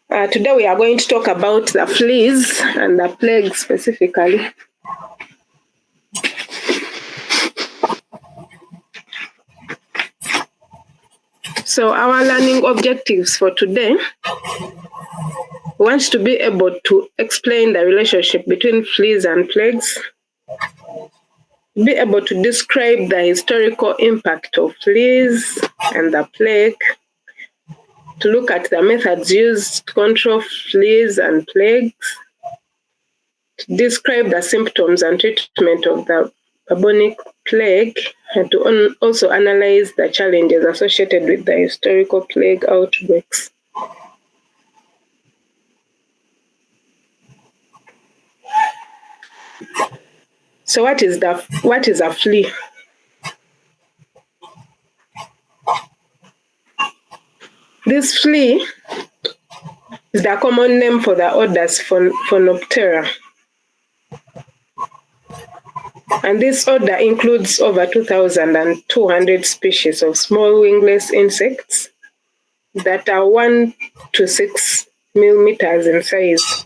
Today we are going to talk about the fleas and the plague specifically. So our learning objectives for today, we want to be able to explain the relationship between fleas and plagues, be able to describe the historical impact of fleas and the plague, to look at the methods used to control fleas and plagues, to describe the symptoms and treatment of the bubonic plague, and to also analyze the challenges associated with the historical plague outbreaks. So what is a flea? This flea is the common name for the orders Phoenoptera. And this order includes over 2,200 species of small wingless insects that are 1 to 6 millimeters in size.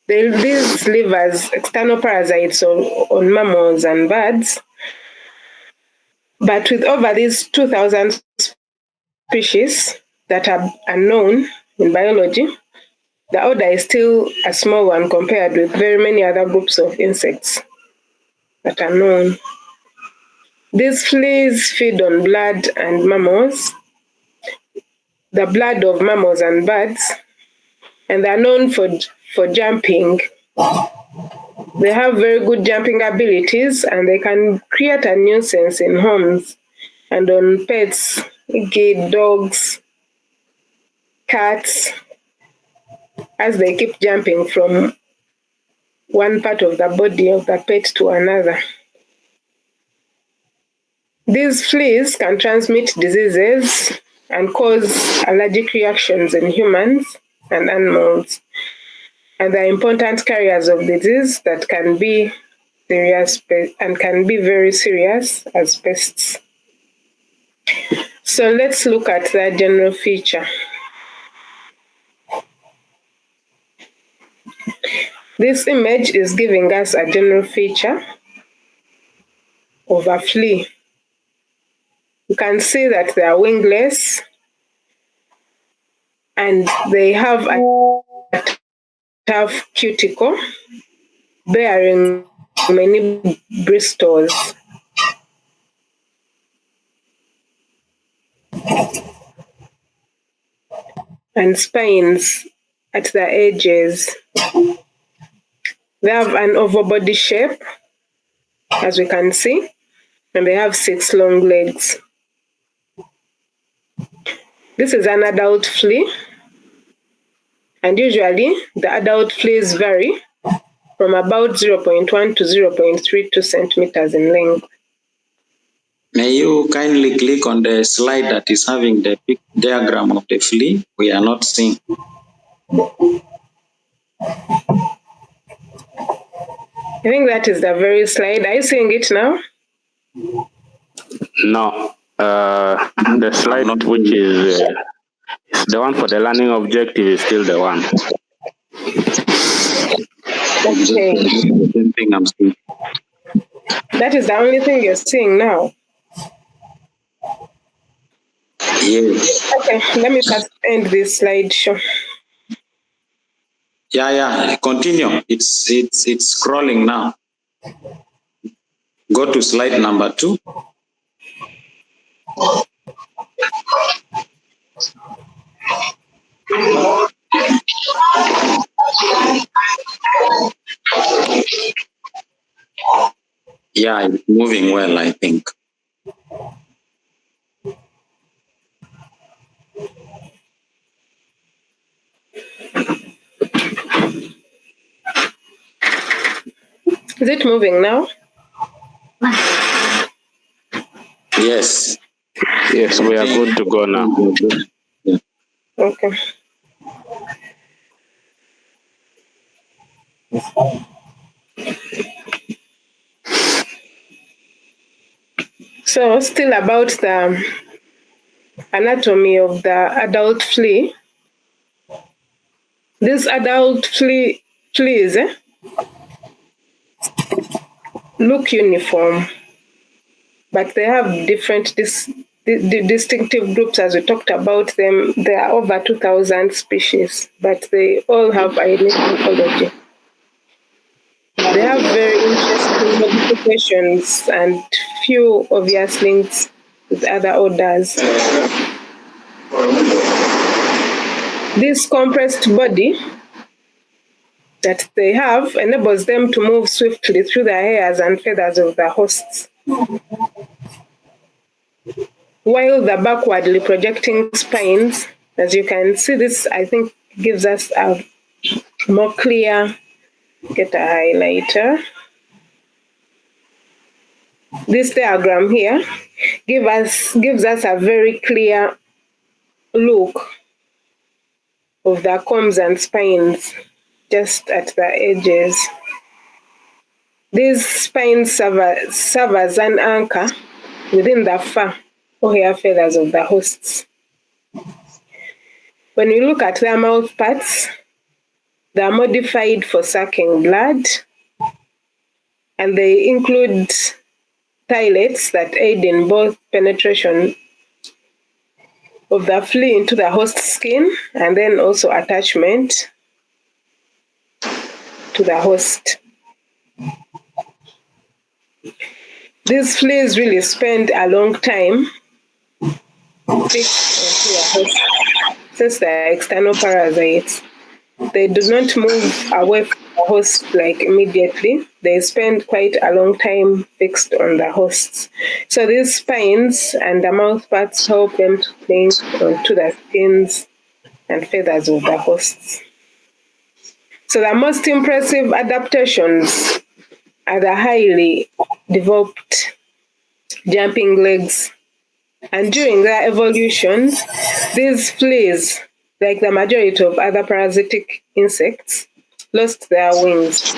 These live as external parasites on mammals and birds. But with over these 2,000 species that are unknown in biology, the order is still a small one compared with very many other groups of insects that are known. These fleas feed on blood and mammals, the blood of mammals and birds, and they are known for jumping. They have very good jumping abilities, and they can create a nuisance in homes and on pets, dogs, cats, as they keep jumping from one part of the body of the pet to another. These fleas can transmit diseases and cause allergic reactions in humans and animals. And they're important carriers of disease that can be serious and can be very serious as pests. So let's look at that general feature. This image is giving us a general feature of a flea. You can see that they are wingless and they have a tough cuticle bearing many bristles. And spines at the edges. They have an oval body shape, as we can see, and they have 6 long legs. This is an adult flea, and usually the adult fleas vary from about 0.1 to 0.32 centimeters in length. May you kindly click on the slide that is having the diagram of the flea? We are not seeing. I think that is the very slide. Are you seeing it now? No. The slide which is the one for the learning objective is still the one. Okay. The thing I'm seeing. That is the only thing you're seeing now. Yes. Okay, let me just end this slideshow. Yeah. Continue. It's scrolling now. Go to slide number 2. Yeah, it's moving well, I think. Is it moving now? Yes. Yes, we are good to go now. Yeah. Okay. So still about the anatomy of the adult flea. These adult fleas look uniform, but they have different distinctive groups. As we talked about them, there are over 2,000 species, but they all have a unique morphology. They have very interesting modifications and few obvious links with other orders. This compressed body that they have enables them to move swiftly through the hairs and feathers of the hosts, while the backwardly projecting spines, as you can see, this I think gives us a more clear, get a highlighter. This diagram here gives us a very clear look of the combs and spines just at the edges. These spines serve as an anchor within the fur or hair feathers of the hosts. When we look at their mouth parts, they are modified for sucking blood, and they include stylates that aid in both penetration of the flea into the host skin and then also attachment to the host. These fleas really spend a long time fixed onto a host since they're external parasites. They do not move away from the host like immediately. They spend quite a long time fixed on the hosts. So these spines and the mouth parts help them to cling onto the skins and feathers of the hosts. So the most impressive adaptations are the highly developed jumping legs. And during their evolution, these fleas, like the majority of other parasitic insects, lost their wings.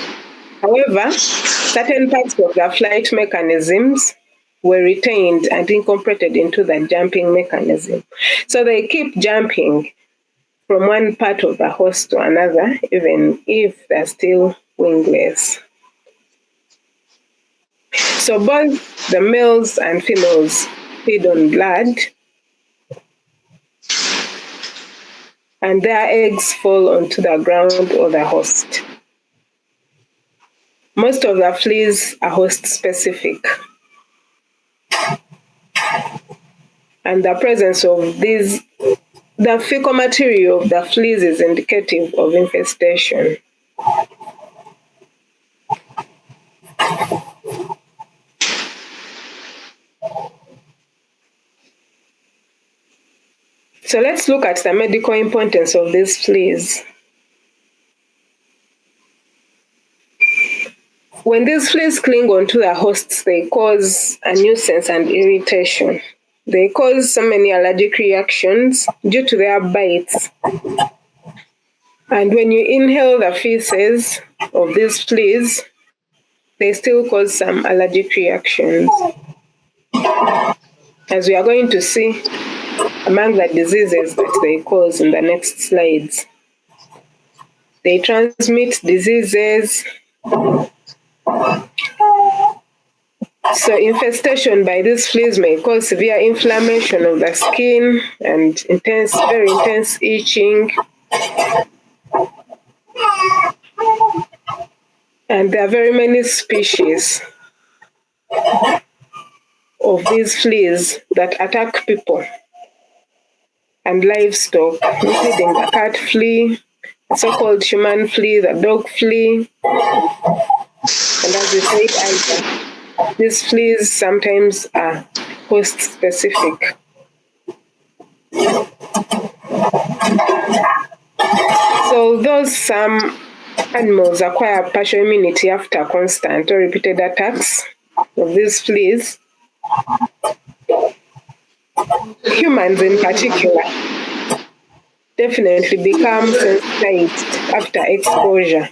However, certain parts of the flight mechanisms were retained and incorporated into the jumping mechanism. So they keep jumping from one part of the host to another, even if they're still wingless. So both the males and females feed on blood, and their eggs fall onto the ground or the host. Most of the fleas are host specific, and the presence of the fecal material of the fleas is indicative of infestation. So let's look at the medical importance of these fleas. When these fleas cling onto the hosts, they cause a nuisance and irritation. They cause so many allergic reactions due to their bites. And when you inhale the feces of these fleas, they still cause some allergic reactions. As we are going to see among the diseases that they cause in the next slides. They transmit diseases. So infestation by these fleas may cause severe inflammation of the skin and very intense itching. And there are very many species of these fleas that attack people and livestock, including the cat flea, the so-called human flea, the dog flea, and as we said, these fleas sometimes are host-specific. So although some animals acquire partial immunity after constant or repeated attacks of these fleas, humans in particular definitely become sensitized after exposure.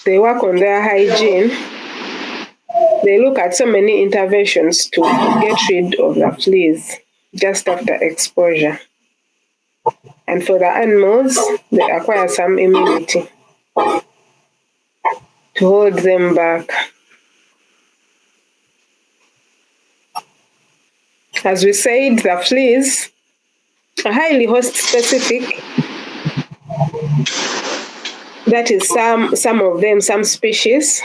They work on their hygiene. They look at so many interventions to get rid of the fleas just after exposure. And for the animals, they acquire some immunity to hold them back. As we said, the fleas are highly host specific. That is some of them, some species,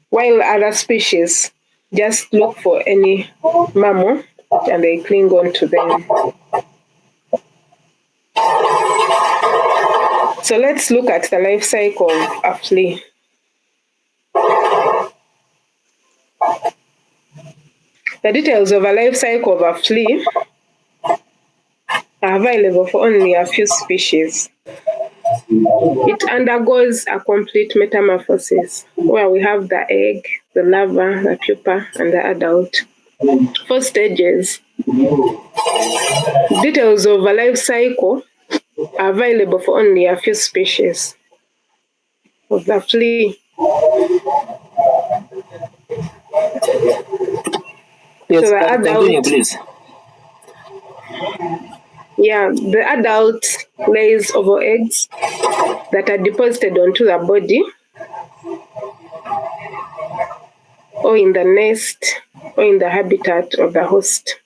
while other species just look for any mammal and they cling on to them. So let's look at the life cycle of a flea. The details of a life cycle of a flea are available for only a few species. It undergoes a complete metamorphosis where we have the egg, the larva, the pupa, and the adult. 4 stages. Details of a life cycle are available for only a few species of the flea. Yes, So the continue, please. Yeah, the adult lays oval eggs that are deposited onto the body or in the nest or in the habitat of the host.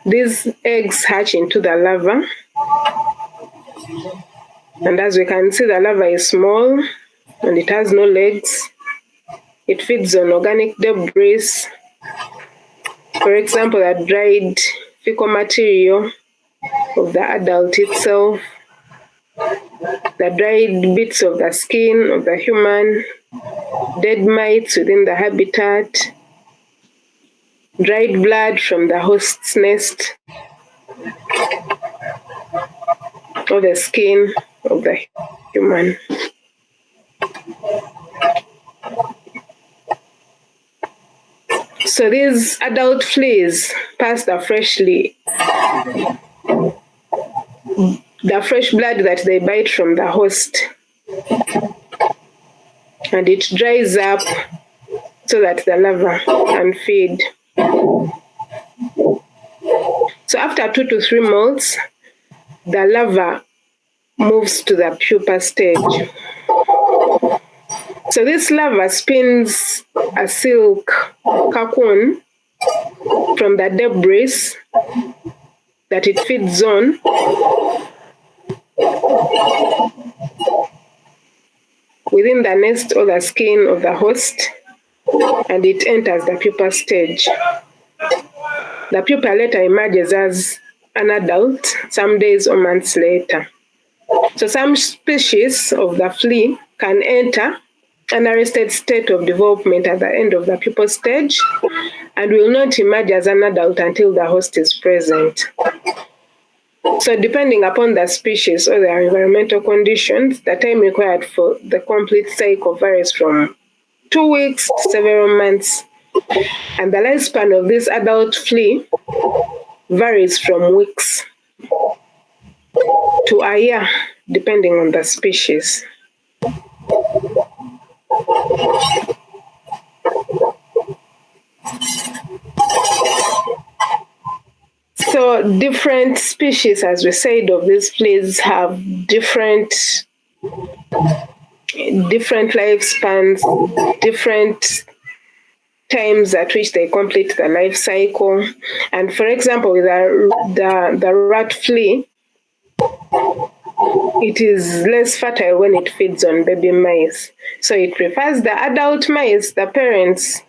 These eggs hatch into the larva, and as we can see, the larva is small and it has no legs. It feeds on organic debris, for example, the dried fecal material of the adult itself, the dried bits of the skin of the human, dead mites within the habitat, dried blood from the host's nest, or the skin of the human. So these adult fleas pass the fresh blood that they bite from the host, and it dries up so that the larva can feed. So after 2 to 3 molts, the larva moves to the pupa stage. So this larva spins a silk cocoon from the debris that it feeds on within the nest or the skin of the host, and it enters the pupa stage. The pupa later emerges as an adult some days or months later. So some species of the flea can enter an arrested state of development at the end of the pupa stage and will not emerge as an adult until the host is present. So depending upon the species or their environmental conditions, the time required for the complete cycle varies from 2 weeks to several months. And the lifespan of this adult flea varies from weeks to a year, depending on the species. So different species, as we said, of these fleas have different lifespans, different times at which they complete the life cycle. And for example, with the rat flea, it is less fertile when it feeds on baby mice. So it prefers the adult mice, the parents.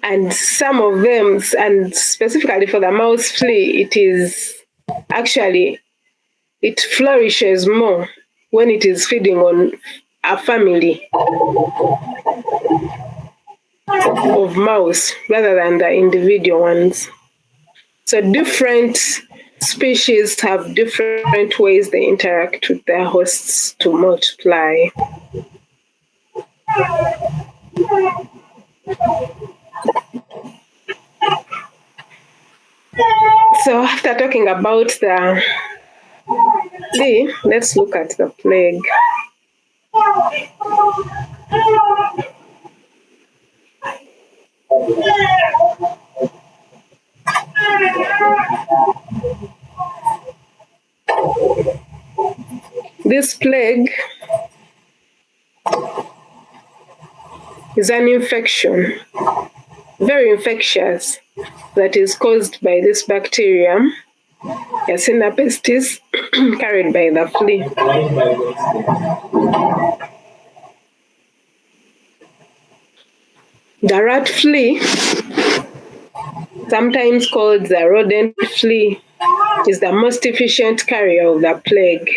And some of them, and specifically for the mouse flea, it flourishes more when it is feeding on a family of mouse rather than the individual ones. So different species have different ways they interact with their hosts to multiply. So after talking about the flea, let's look at the plague. This plague is an infection, very infectious, that is caused by this bacterium, Yersinia pestis, carried by the flea. The rat flea, sometimes called the rodent flea, is the most efficient carrier of the plague,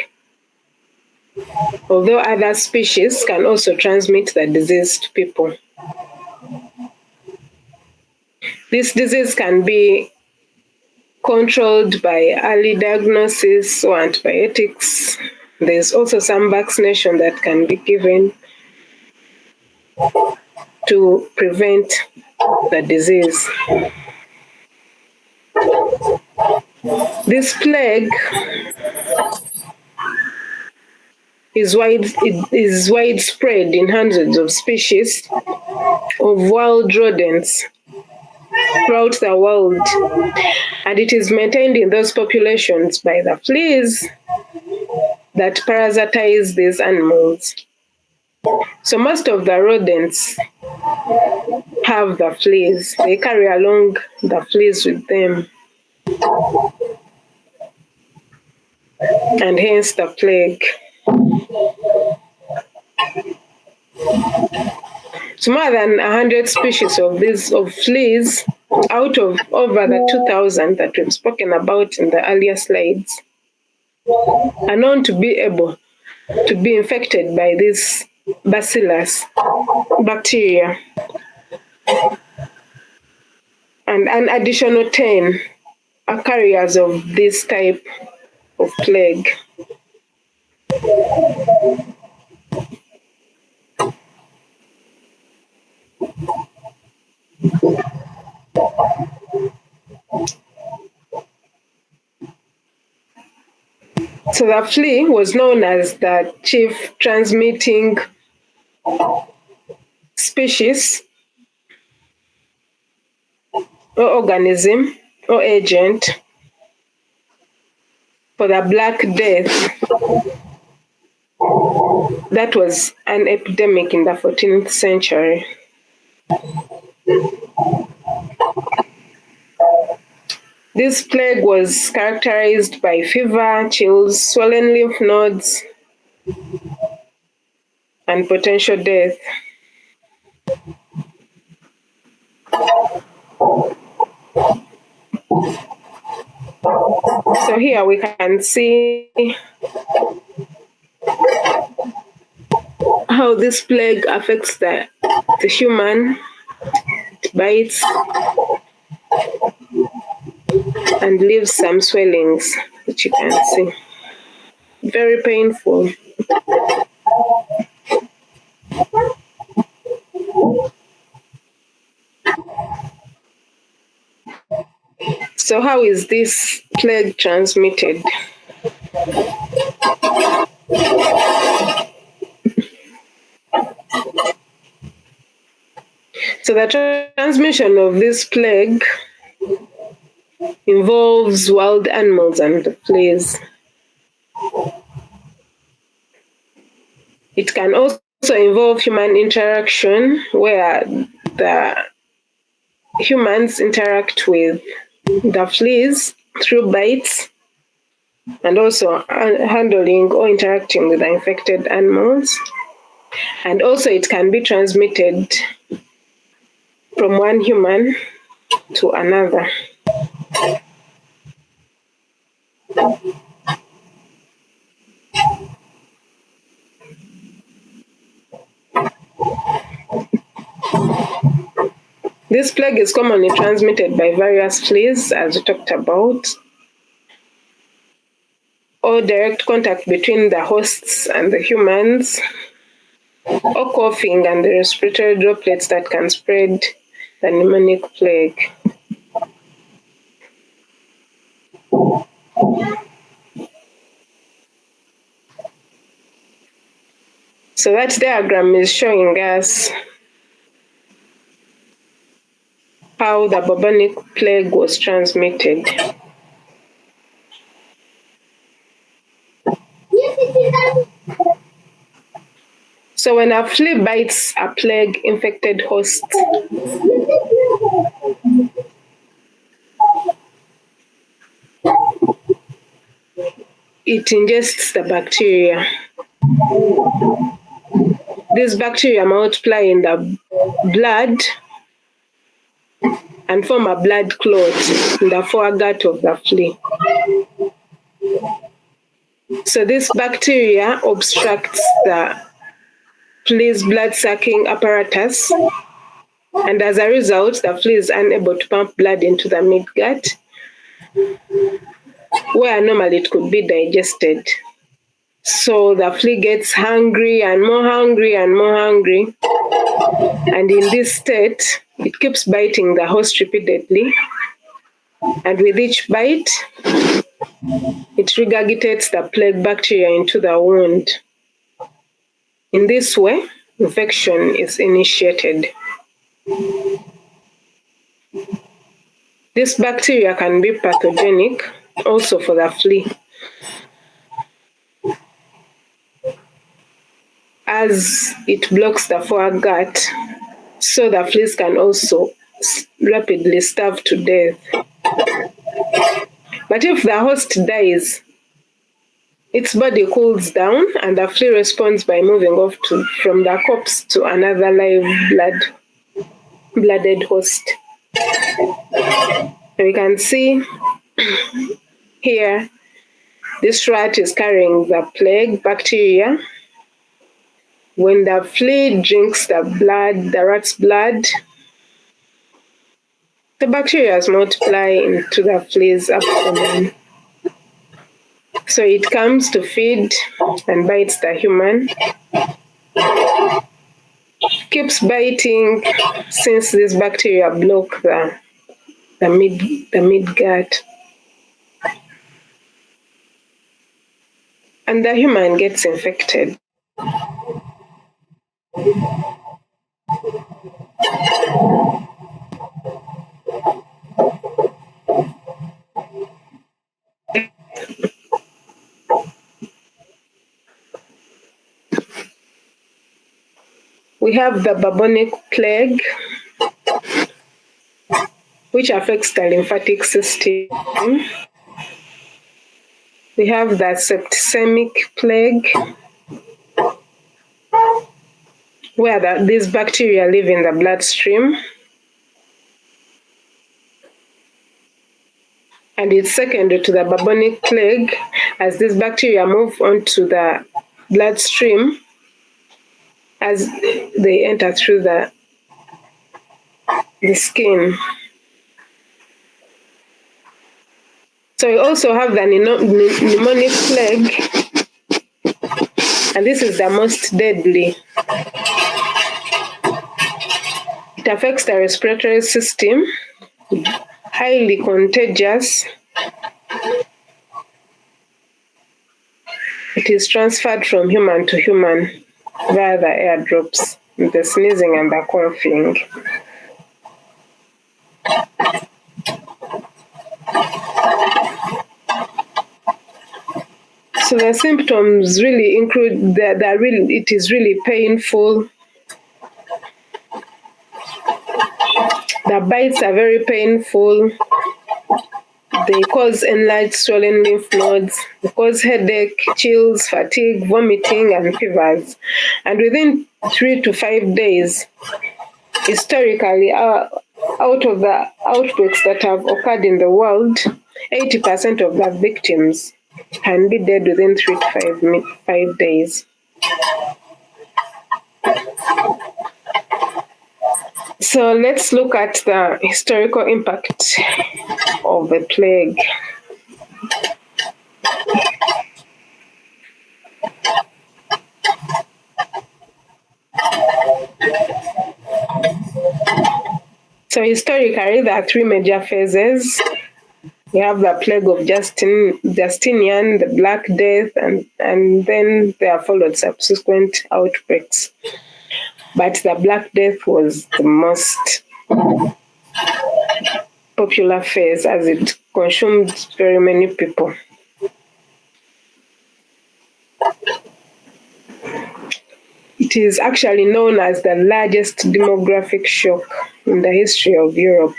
although other species can also transmit the disease to people. This disease can be controlled by early diagnosis or antibiotics. There's also some vaccination that can be given to prevent the disease. This plague is widespread in hundreds of species of wild rodents throughout the world, and it is maintained in those populations by the fleas that parasitize these animals. So most of the rodents have the fleas. They carry along the fleas with them, and hence the plague. So more than 100 species of fleas out of over the 2,000 that we've spoken about in the earlier slides are known to be able to be infected by this bacillus bacteria. And an additional 10 are carriers of this type of plague. So the flea was known as the chief transmitting species or organism or agent for the Black Death. That was an epidemic in the 14th century. This plague was characterized by fever, chills, swollen lymph nodes, and potential death. So here we can see how this plague affects the human. It bites and leaves some swellings, which you can see. Very painful. So how is this plague transmitted? So the transmission of this plague involves wild animals and the fleas. It can also involve human interaction, where the humans interact with the fleas through bites and also handling or interacting with the infected animals. And also it can be transmitted from one human to another. This plague is commonly transmitted by various fleas, as we talked about, or direct contact between the hosts and the humans, or coughing and the respiratory droplets that can spread the pneumonic plague. So that diagram is showing us how the bubonic plague was transmitted. So when a flea bites a plague-infected host, it ingests the bacteria. These bacteria multiply in the blood and form a blood clot in the foregut of the flea. So this bacteria obstructs the flea's blood-sucking apparatus, and as a result, the flea is unable to pump blood into the midgut, where normally it could be digested. So the flea gets hungry and more hungry and more hungry. And in this state, it keeps biting the host repeatedly. And with each bite, it regurgitates the plague bacteria into the wound. In this way, infection is initiated. This bacteria can be pathogenic also for the flea, as it blocks the foregut, so the fleas can also rapidly starve to death. But if the host dies, its body cools down and the flea responds by moving off from the corpse to another live blooded host. We can see here, this rat is carrying the plague bacteria. When the flea drinks the rat's blood, the bacteria multiply into the flea's abdomen. So it comes to feed and bites the human. Keeps biting since these bacteria block the midgut. And the human gets infected. We have the bubonic plague, which affects the lymphatic system. We have the septicemic plague, where these bacteria live in the bloodstream. And it's secondary to the bubonic plague, as these bacteria move onto the bloodstream as they enter through the skin. So we also have the pneumonic plague, and this is the most deadly. It affects the respiratory system, highly contagious. It is transferred from human to human via the air drops, the sneezing and the coughing. So the symptoms really include it is really painful. The bites are very painful. They cause enlarged swollen lymph nodes. They cause headache, chills, fatigue, vomiting, and fevers. And within 3 to 5 days, historically, out of the outbreaks that have occurred in the world, 80% of the victims can be dead within 3 to 5 days. So let's look at the historical impact of the plague. So historically, there are 3 major phases. We have the plague of Justinian, the Black Death, and then there are followed subsequent outbreaks. But the Black Death was the most popular phase, as it consumed very many people. It is actually known as the largest demographic shock in the history of Europe.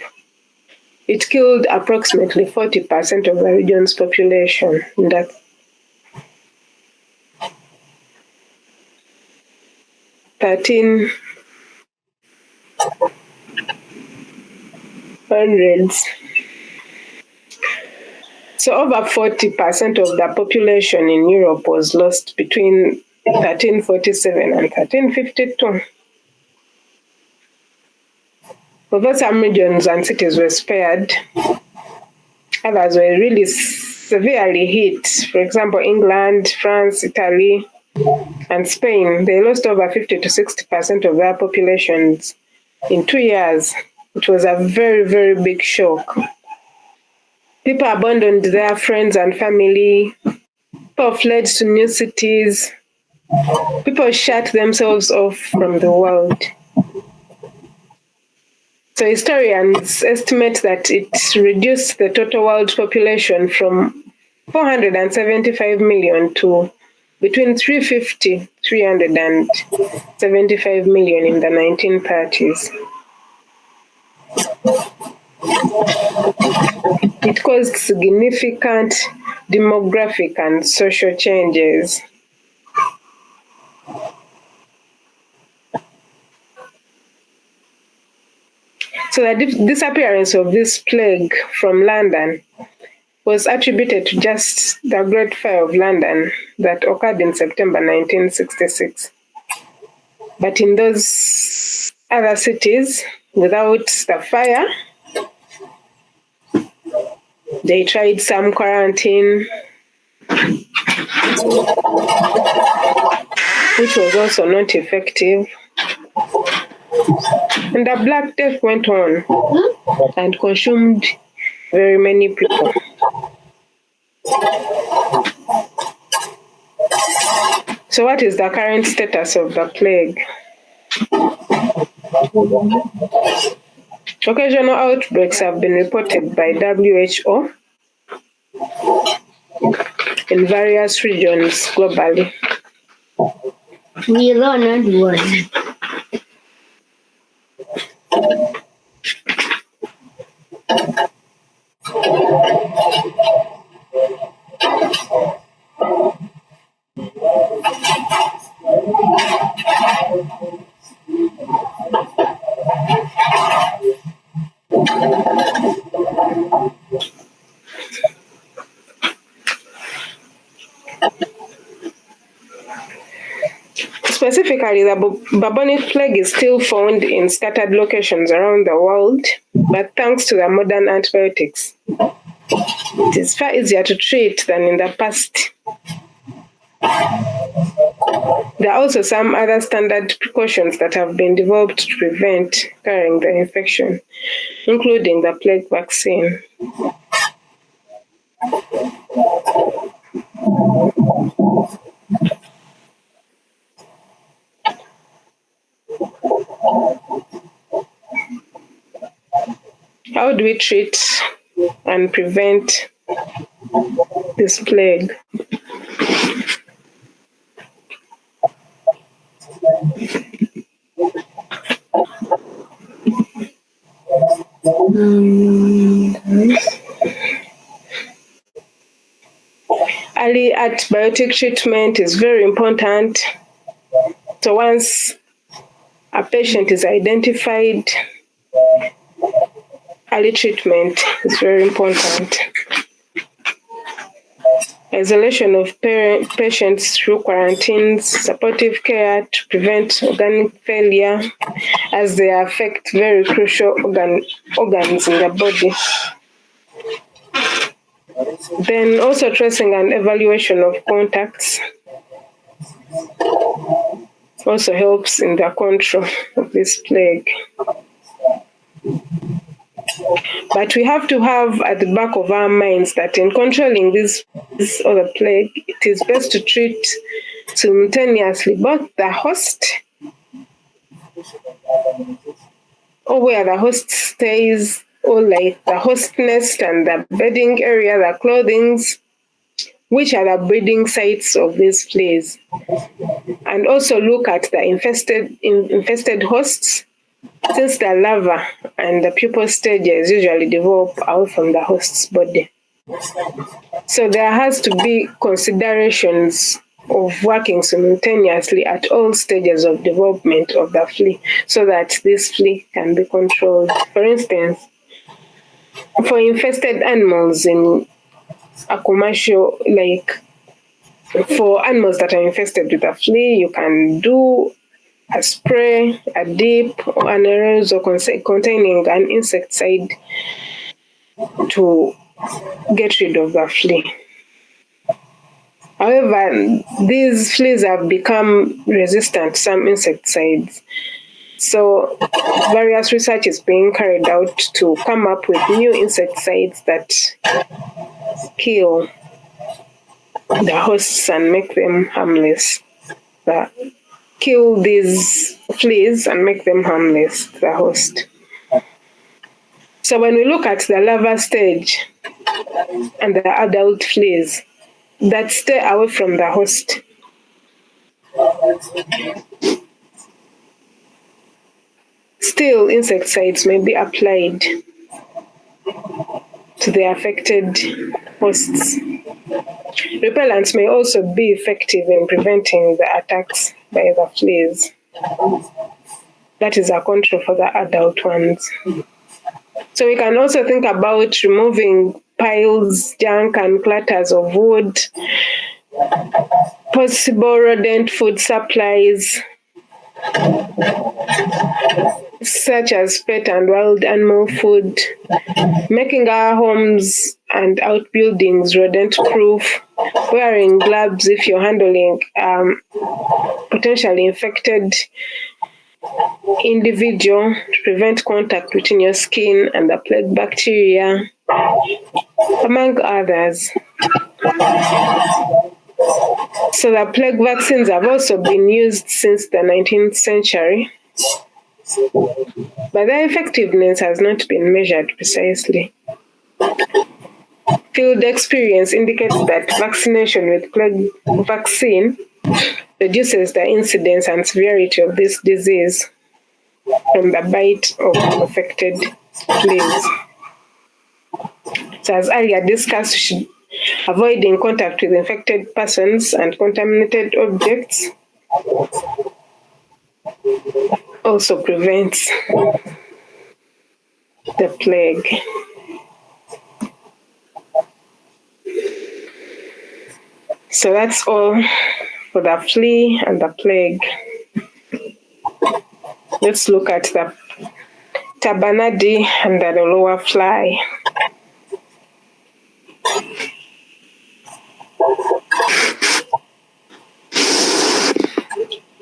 It killed approximately 40% of the region's population in the 1300s. So over 40% of the population in Europe was lost between 1347 and 1352. Although some regions and cities were spared, others were really severely hit. For example, England, France, Italy, and Spain, they lost over 50 to 60% of their populations in 2 years. It was a very, very big shock. People abandoned their friends and family. People fled to new cities. People shut themselves off from the world. So historians estimate that it reduced the total world population from 475 million to between 350, 375 million in the 1930s. It caused significant demographic and social changes. So the disappearance of this plague from London was attributed to just the Great Fire of London that occurred in September 1966. But in those other cities, without the fire, they tried some quarantine, which was also not effective. And the Black Death went on and consumed very many people. So what is the current status of the plague? Occasional outbreaks have been reported by WHO in various regions globally. We learned one. Specifically, the bubonic plague is still found in scattered locations around the world, but thanks to the modern antibiotics, it is far easier to treat than in the past. There are also some other standard precautions that have been developed to prevent carrying the infection, including the plague vaccine. How do we treat and prevent this plague? Early antibiotic treatment is very important. So once a patient is identified, early treatment is very important. Isolation of patients through quarantines, supportive care to prevent organ failure, as they affect very crucial organs in the body. Then also tracing and evaluation of contacts also helps in the control of this plague. But we have to have at the back of our minds that in controlling this other plague, it is best to treat simultaneously both the host, or where the host stays, or like the host nest and the bedding area, the clothing, which are the breeding sites of these fleas, and also look at the infested hosts, since the larva and the pupal stages usually develop out from the host's body. So there has to be considerations of working simultaneously at all stages of development of the flea so that this flea can be controlled. For instance, for infested animals in a commercial, like for animals that are infested with a flea, you can do a spray, a dip, or an aerosol containing an insecticide to get rid of the flea. However, these fleas have become resistant to some insecticides. So various research is being carried out to come up with new insecticides that kill the hosts and make them harmless. Kill these fleas and make them harmless to the host. So when we look at the larva stage and the adult fleas that stay away from the host, still insecticides may be applied to the affected hosts. Repellents may also be effective in preventing the attacks by the fleas. That is a control for the adult ones. So we can also think about removing piles, junk, and clutters of wood, possible rodent food supplies, such as pet and wild animal food, making our homes and outbuildings rodent-proof, wearing gloves if you're handling potentially infected individual to prevent contact between your skin and the plague bacteria, among others. So the plague vaccines have also been used since the 19th century, but their effectiveness has not been measured precisely. Field experience indicates that vaccination with plague vaccine reduces the incidence and severity of this disease from the bite of affected fleas. So as earlier discussed, avoiding contact with infected persons and contaminated objects also prevents the plague. So that's all for the flea and the plague. Let's look at the tabanadi and the lower fly.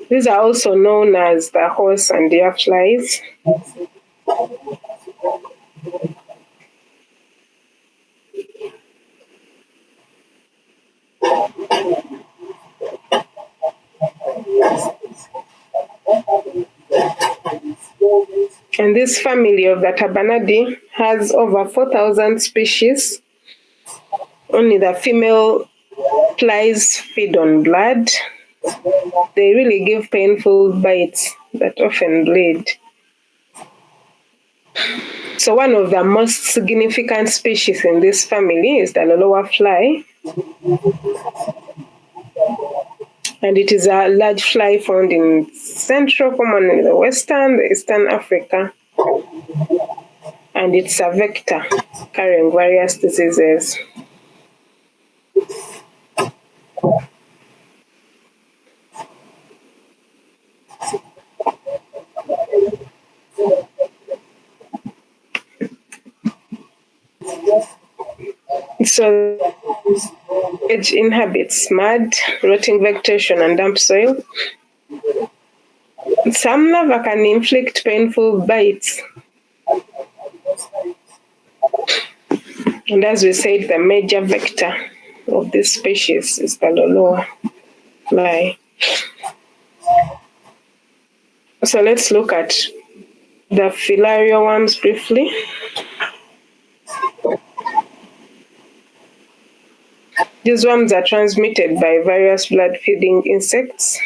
These are also known as the horse and deer flies. And this family of the tabanadi has over 4,000 species. Only the female flies feed on blood. They really give painful bites that often bleed. So one of the most significant species in this family is the loloa fly. And it is a large fly found in Central, commonly the Western, the Eastern Africa. And it's a vector carrying various diseases. So it inhabits mud, rotting vegetation, and damp soil. Some larvae can inflict painful bites. And as we said, the major vector of this species is the loloa fly. So let's look at the filaria worms briefly. These worms are transmitted by various blood-feeding insects.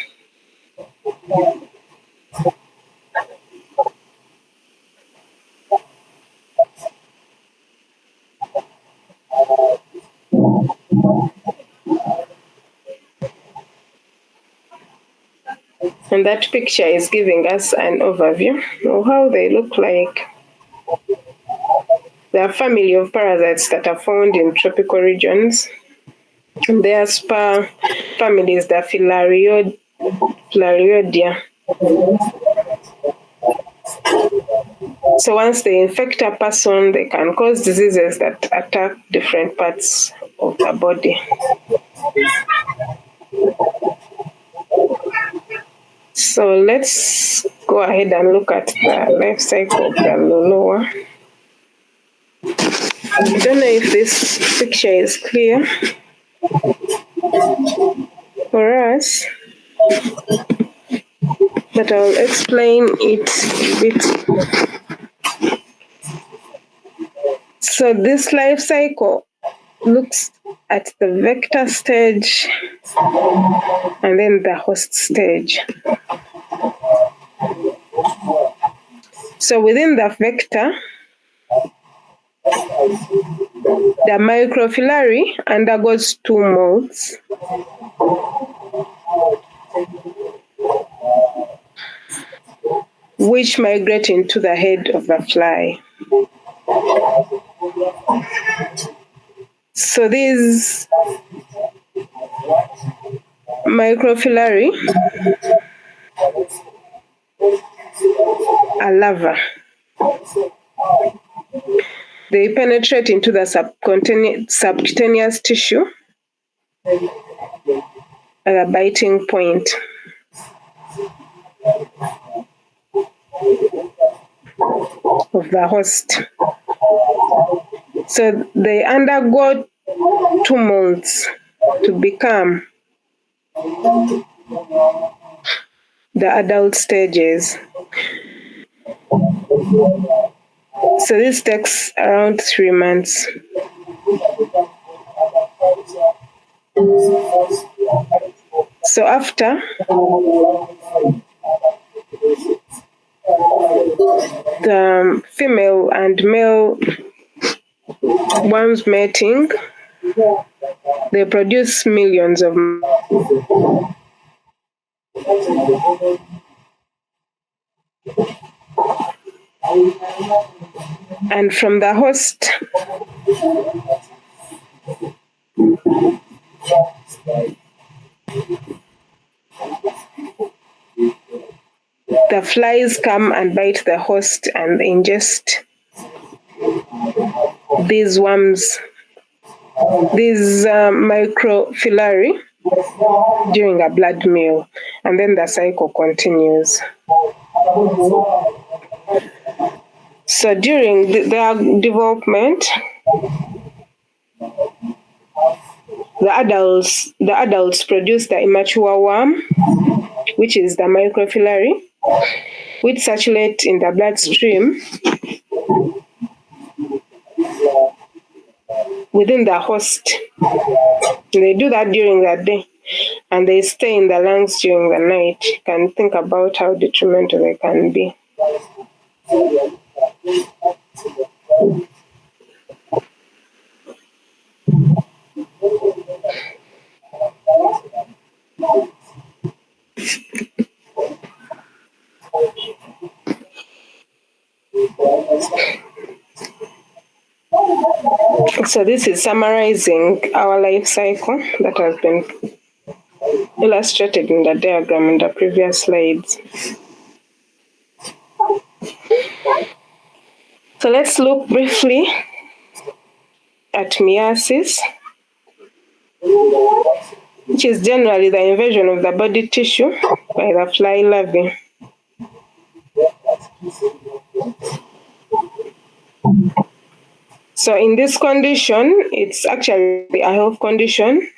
And that picture is giving us an overview of how they look like. They are a family of parasites that are found in tropical regions. And their spur family is the Filariodea. So once they infect a person, they can cause diseases that attack different parts of the body. So let's go ahead and look at the life cycle of the Loloa. I don't know if this picture is clear for us, but I'll explain it a bit. So this life cycle looks at the vector stage and then the host stage. So within the vector, the microfilary undergoes two molds. Which migrate into the head of the fly. So these microfilary are larvae. They penetrate into the subcutaneous tissue at a biting point. Of the host. So they undergo two molds to become the adult stages. So this takes around 3 months. So after the female and male worms mating, they produce millions of and from the host the flies come and bite the host and ingest these worms, these microfilary during a blood meal, and then the cycle continues. So during their development, the adults produce the immature worm, which is the microfilary, which circulate in the bloodstream within the host. They do that during the day, and they stay in the lungs during the night. You can think about how detrimental they can be. So this is summarizing our life cycle that has been illustrated in the diagram in the previous slides. So let's look briefly at meiosis, which is generally the invasion of the body tissue by the fly larvae. So in this condition, it's actually a health condition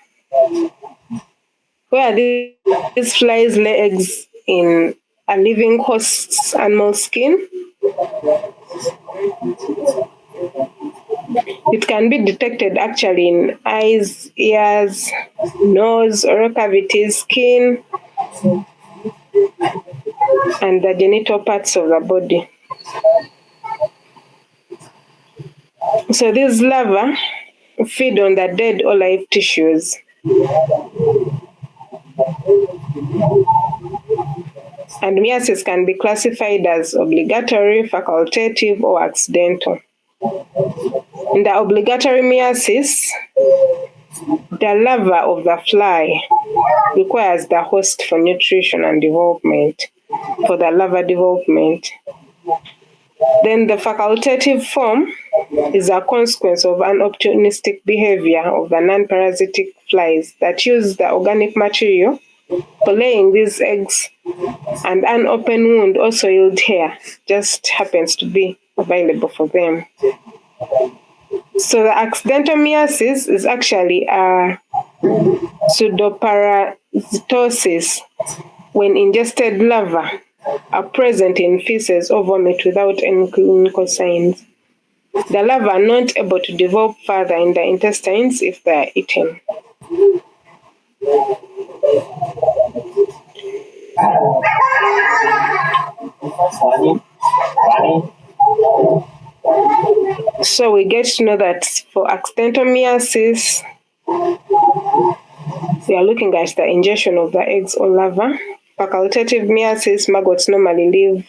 where these flies lay eggs in a living host's animal skin. It can be detected actually in eyes, ears, nose, oral cavities, skin, and the genital parts of the body. So these larvae feed on the dead or live tissues. And meiasis can be classified as obligatory, facultative, or accidental. In the obligatory meiasis, the larva of the fly requires the host for nutrition and development, for the larva development. Then the facultative form is a consequence of an opportunistic behavior of the non-parasitic flies that use the organic material for laying these eggs, and an open wound also yield hair, just happens to be available for them. So the accidental meiasis is actually a pseudoparasitosis when ingested larvae are present in feces or vomit without any clinical signs. The larvae are not able to develop further in the intestines if they are eaten. So we get to know that for accidental meiasis, we are looking at the ingestion of the eggs or larvae. Facultative meiasis, maggots normally live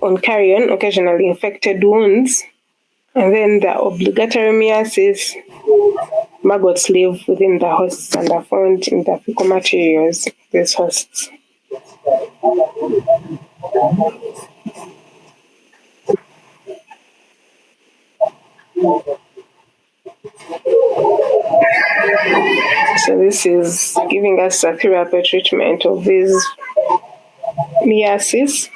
on carrion, occasionally infected wounds. And then the obligatory meiasis, maggots live within the hosts and are found in the fecal materials of these hosts. So this is giving us a therapy treatment of these meiasis.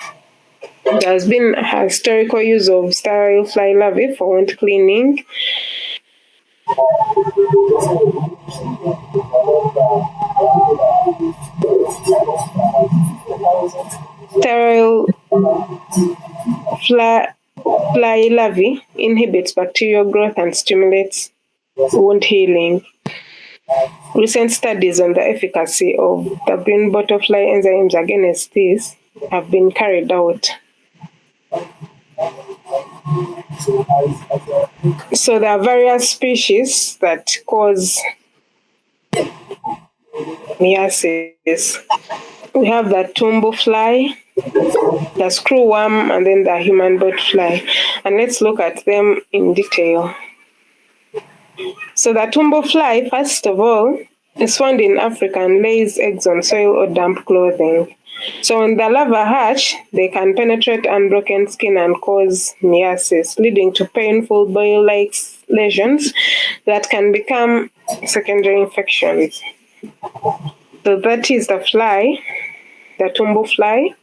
There has been a historical use of sterile fly larvae for wound cleaning. Sterile fly larvae inhibits bacterial growth and stimulates wound healing. Recent studies on the efficacy of the green butterfly enzymes against this have been carried out. So there are various species that cause meiasis. We have the tumble fly, the screwworm, and then the human boat fly. And let's look at them in detail. So the tumble fly, first of all, is found in Africa and lays eggs on soil or damp clothing. So when the larvae hatch, they can penetrate unbroken skin and cause meiasis, leading to painful boil-like lesions that can become secondary infections. So that is the fly, the tumble fly.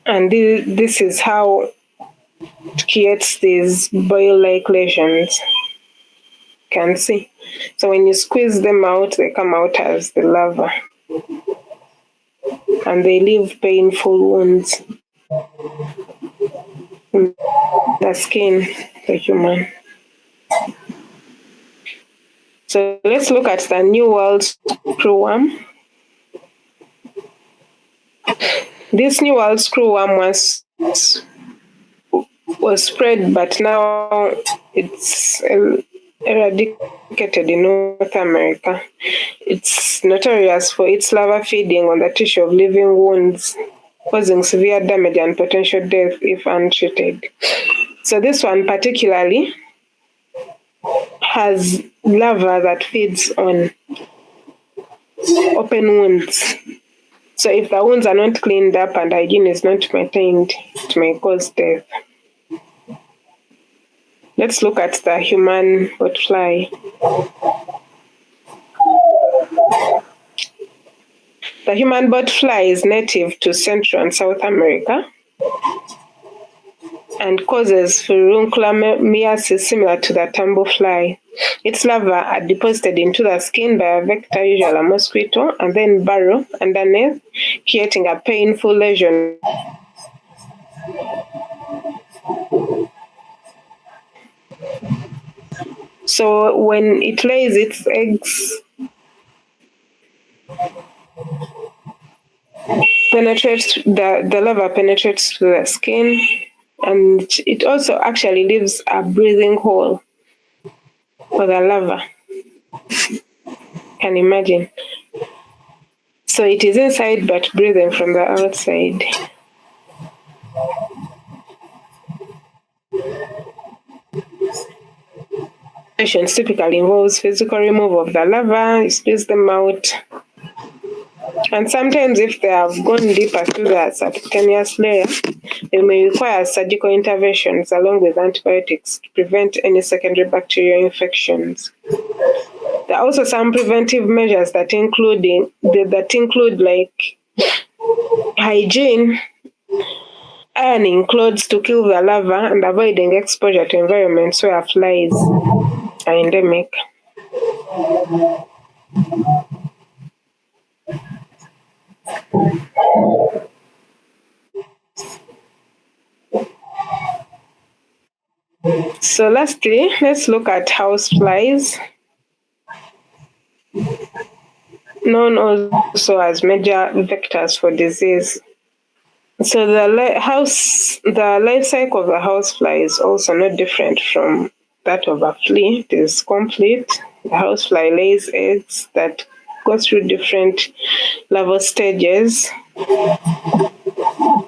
And this is how it creates these boil-like lesions. You can see. So when you squeeze them out, they come out as the larva. And they leave painful wounds in the skin, the human. So let's look at the New World screwworm. This New World screwworm was spread, but now it's eradicated in North America. It's notorious for its larva feeding on the tissue of living wounds, causing severe damage and potential death if untreated. So this one particularly has larva that feeds on open wounds. So if the wounds are not cleaned up and hygiene is not maintained, it may cause death. Let's look at the human boat fly. The human boat fly is native to Central and South America and causes furuncular meiasis similar to the tumble fly. Its larvae are deposited into the skin by a vector, usually a mosquito, and then burrow underneath, creating a painful lesion So when it lays its eggs, the larva penetrates through the skin, and it also actually leaves a breathing hole for the larva. Can imagine. So it is inside but breathing from the outside. Typically involves physical removal of the larva, you squeeze them out, and sometimes if they have gone deeper through the subcutaneous layer, they may require surgical interventions along with antibiotics to prevent any secondary bacterial infections. There are also some preventive measures that include like hygiene, ironing clothes to kill the larva, and avoiding exposure to environments where flies are endemic. So lastly, let's look at house flies, known also as major vectors for disease. So the life cycle of a housefly is also not different from that of a flea. It is complete. The housefly lays eggs that go through different larval stages.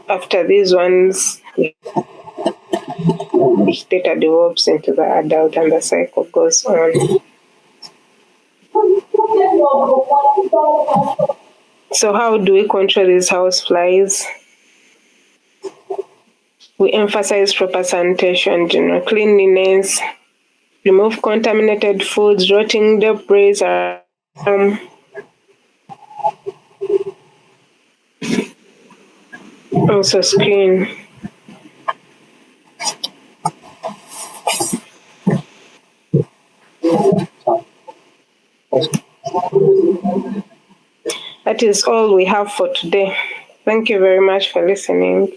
After these ones, each data develops into the adult and the cycle goes on. So how do we control these houseflies? We emphasize proper sanitation, general cleanliness, remove contaminated foods, rotting debris, also screen. That is all we have for today. Thank you very much for listening.